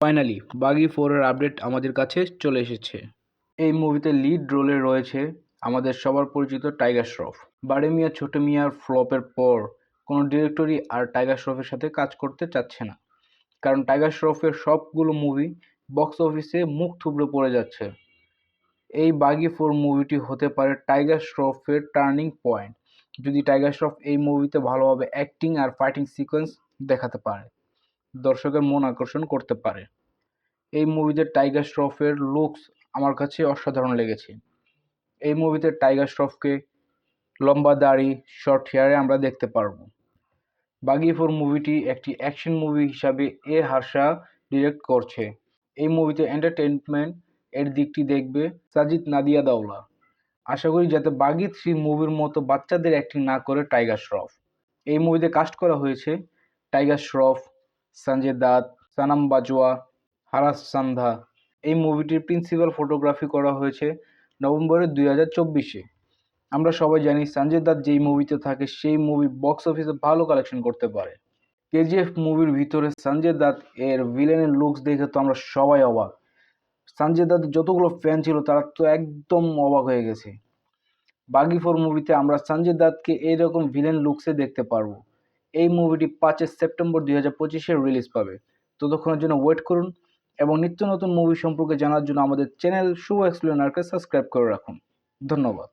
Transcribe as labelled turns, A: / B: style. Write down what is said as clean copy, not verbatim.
A: Finally বাগি 4 এর update আমাদের কাছে চলে এসেছে। এই মুভিতে লিড রোলে রয়েছে আমাদের সবার পরিচিত টাইগার শ্রফ। বাড়ে মিয়া ছোট মিয়ার ফ্লপের পর কোনো ডিরেক্টরই আর টাইগার শ্রফের সাথে কাজ করতে চাচ্ছে না, কারণ টাইগার শ্রফের সবগুলো মুভি বক্স অফিসে মুখ থুবড়ে পড়ে যাচ্ছে। এই বাগি 4 মুভিটি হতে পারে টাইগার শ্রফের টার্নিং পয়েন্ট, যদি টাইগার শ্রফ এই মুভিতে ভালোভাবে অ্যাক্টিং আর ফাইটিং সিকোয়েন্স দেখাতে পারে, দর্শকের মন আকর্ষণ করতে পারে। এই মুভিতে টাইগার শ্রফের লুকস আমার কাছে অসাধারণ লেগেছে। এই মুভিতে টাইগার শ্রফকে লম্বা দাড়ি, শর্ট হেয়ারে আমরা দেখতে পারবো। বাগি 4 মুভিটি একটি অ্যাকশন মুভি হিসাবে হার্শা ডিরেক্ট করছে। এই মুভিতে এন্টারটেইনমেন্ট এর দিকটি দেখবে সাজিদ নাদিয়া দাওলা। আশা করি যাতে বাগি 3 মুভির মতো বাচ্চাদের অ্যাক্টিং না করে টাইগার শ্রফ। এই মুভিতে কাস্ট করা হয়েছে টাইগার শ্রফ, সঞ্জয় দত্ত, সানাম বাজওয়া, হারাস সান্ধা। এই মুভিটির প্রিন্সিপাল ফটোগ্রাফি করা হয়েছে নভেম্বরের 2024-এ। আমরা সবাই জানি সঞ্জয় দত্ত যেই মুভিতে থাকে সেই মুভি বক্স অফিসে ভালো কালেকশন করতে পারে। কেজিএফ মুভির ভিতরে সঞ্জয় দত্ত এর ভিলেনের লুকস দেখে তো আমরা সবাই অবাক। সঞ্জয় দত্তের যতগুলো ফ্যান ছিল তারা তো একদম অবাক হয়ে গেছে। বাগি 4 মুভিতে আমরা সঞ্জয় দত্তকে এইরকম ভিলেন লুকসে দেখতে পারবো। এই মুভিটি 5 সেপ্টেম্বর 2025-এ রিলিজ পাবে। ততক্ষণের জন্য ওয়েট করুন এবং নিত্য নতুন মুভি সম্পর্কে জানার জন্য আমাদের চ্যানেল শুভ এক্সপ্লেনারকে সাবস্ক্রাইব করে রাখুন। ধন্যবাদ।